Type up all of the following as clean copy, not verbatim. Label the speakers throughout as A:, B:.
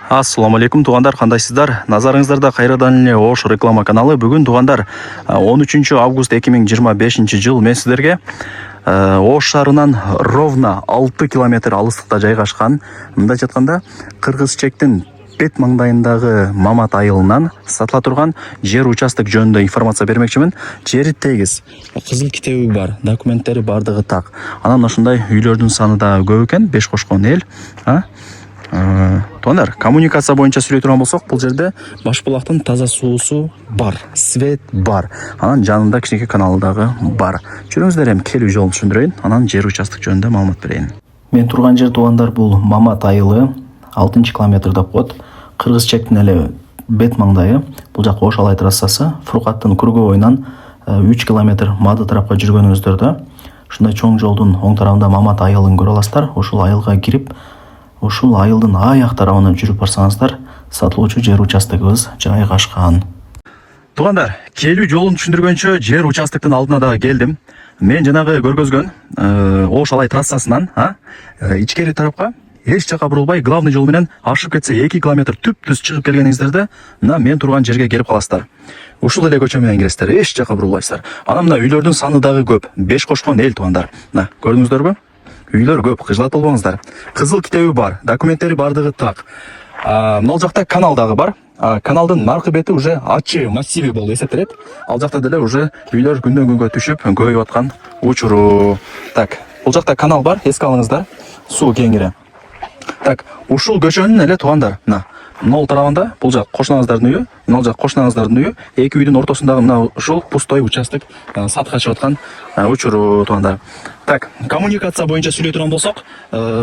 A: Ассаламу алейкум туугандар, кандайсыздар? Назарыңыздарда кайрадан эле Ош реклама каналы. Бүгүн туугандар 13 август 2025 жыл мен сиздерге Ош шаарынан ровно 6 километр алыстыкта жайгашкан, мындай айтканда Кыргыз чектин бет маңдайындагы Мамат айылынан сатыла турган жер участок жөнүндө информация бермекчимин. Жери тегиз, кызыл китеби бар, документтери бардыгы так. Анан ошондой үйлөрдүн саны да көп экен, 5 кошкон эл. Туугандар, коммуникация боюнча сүйлөй турган болсок, бул жерде Башбулактын таза суусу бар, свет бар. Анан жанында кичинекей каналы дагы бар. Жүрүңүздөр, эми келүү жолун түшүндүрөйүн, анан жер участок жөнүндө маалымат берейин. Мен турган жер туугандар бул Мамат айылы, 6 километр деп коет. Кыргыз чектин эле бет маңдайы. Бул жак Ош Алай трассасы. Фуркаттын Кургу боюнан 3 километр мады тарапка жүргөнүңүздөрдө ушундай чоң жолдун оң тарабында Мамат айылын көрө аласыздар. Ушул айылга кирип, ушул айылдын аяк тарабынан жүрүп барсаңыздар, сатылуучу жер участогубуз жайгашкан. Туугандар, келүү жолун түшүндүргөнчө жер участоктун алдына дагы келдим. Мен жанагы көргөзгөн Ош Алай трассасынан ичкери тарапка эч жака бурулбай, главный жол менен ашып кетсе 2 километр түп-түз чыгып келгениңиздерде, мына мен турган жерге келип каласыздар. Ушул эле көчө менен киресиздер, эч жака бурулбайсыздар. Анан мына үйлөрдүн саны дагы көп, 5 кошкон эл туугандар. Мына көрдүңүздөрбү? Үйлөр көп, кыжлат болбоңуздар. Кызыл китеби бар, документтери бардыгы так. Мына жакта канал дагы бар. Каналдын наркы бети уже ачы массиви болуп эсептелет. Ал жакта деле уже үйлөр күндөн күнгө түшүп, көбөйүп аткан учуру. Так, бул жакта канал бар, эске алыңыздар. Суу кеңири. Так, ушул көчөнүн эле туугандар, мына могул тарабында бул жак кошунаңыздардын үйү, мына жак кошунаңыздардын үйү, эки үйдүн ортосундагы мына ушул пустой участок сатка чыгып аткан учуру туугандар. Так, коммуникация боюнча сүйлөй турган болсок,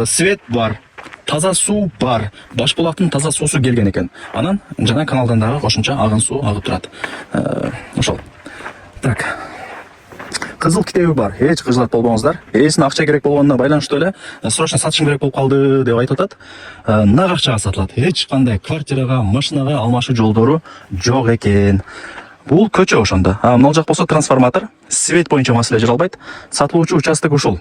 A: свет бар, таза суу бар, Башбулактын таза суусу келген экен. Анан жана каналдан дагы кошумча агын суу агып турат. Ошол. Так. Кызыл китеби бар, эч кыжлат болбоңуздар. Эсине акча керек болгонуна байланыштуу эле срочно сатышым керек болуп калды деп айтып атат. Нак акчага сатылат. Эч кандай квартирага, машинага алмашуу жолдору жок экен. Бул көчө ошондо. Мына жак болсо трансформатор, свет боюнча маселе жаралбайт. Сатылуучу участок ушул.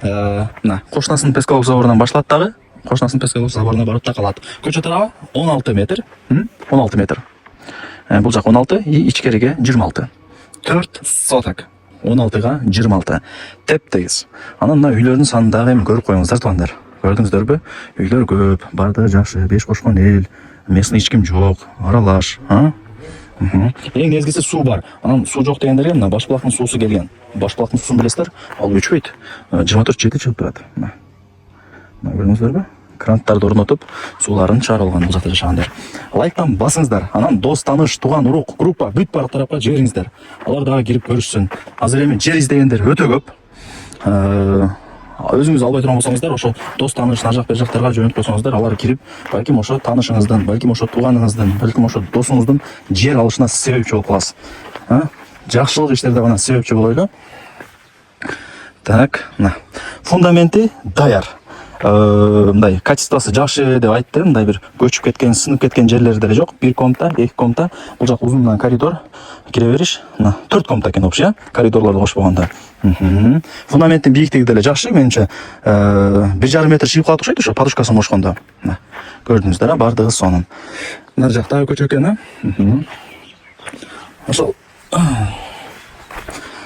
A: Мына кошунасынын пескалык заборунан башталат дагы. Кошунасынын пескалык заборуна барып такалат. Көчө тарабы 16 метр. 16 метр. Бул жак 16, ичкериге 26. 4 соток. 16-га 26. Теп-тегиз. Анан мына үйлөрдүн санын дагы эми көрүп коюңуздар туугандар. Көрдүңүздөрбү? Үйлөр көп, бардыгы жакшы, 5 кошкон эл, местный эч ким жок, аралаш, Эң негизгиси суу бар. Анан суу жок дегендерге мына Башбулактын суусу келген. Башбулактын суусун билесиздер, ал өчпөйт. 24/7 чыгып турат. Мына көрдүңүздөрбү? Кранттарды орнотуп, сууларын чыгарып алган бул жакта жашагандар. Лайктан басыңыздар. Анан дос, тааныш, туган, урук, группа бүт баары тарапка жибериңиздер. Алар дагы кирип көрүшсүн. Азыр эми жер издегендер өтө көп. Өзүңүз албай турган болсоңуздар, ошо дос, тааныш, нар жак бер жактарга жөнөтүп койсоңуздар, алар кирип, балким ошо таанышыңыздын, балким ошо тууганыңыздын, балким ошо досуңуздун жер алышына себепчи болуп каласыз. Жакшылык иштерде гана себепчи болойлу. Так, мына фундаменти даяр. Мындай качествосы жакшы деп айтты. Мындай бир көчүп кеткен, сынып кеткен жерлери деле жок. 1 комната, 2 комната. Бул жак узундан коридор. Кире бериш. Мына 4 комната экен вообще, коридорлорду кошпогондо. Фундаменттин бийиктиги деле жакшы, менимче 1,5 метр чыгып калат окшойт, ошо подушкасын кошкондо. Мына көрдүңүздөр, бардыгы сонун. Нар жакта көчө экен, Ошол.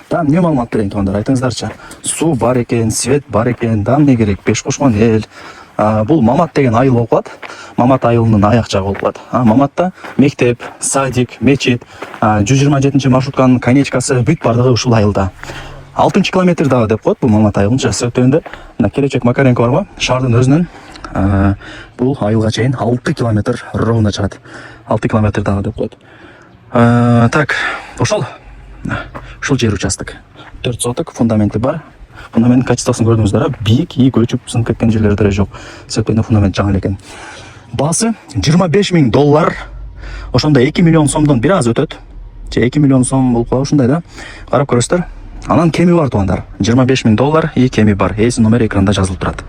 A: Там не маалымат берейин туугандар, айтыңыздарчы. Суу бар экен, свет бар экен, да эмне керек, 5 кошкон эл. Бул Мамат деген айыл болуп калат. Мамат айылынын аяк жагы болуп калат. Маматта мектеп, садик, мечит, 127 маршрутканын конечкасы бүт бардыгы ушул айылда. 6 километр дагы деп коет бул Мамат айылын себебинде. Мына келечек Макаренко барбы? Шаардын өзүнөн бул айылга чейин 6 километр ровно чыгат. 6 километр дагы деп коет. Так, ошол жер участок. 4 соток, фундаменти бар. Фундаменттин качествосын көрдүңүздөр, бийик, көчүп сынып кеткен жерлери деле жок. Себебинде фундамент жаңы экен. Баасы $25,000. Ошондо 2 миллион сомдон бир аз өтөт. 2 миллион сом болуп калат ушундай да. Карап көрөсүздөр. Анан кеми бар туугандар. $25,000 и кеми бар. Эсин номери экранда жазылып турат.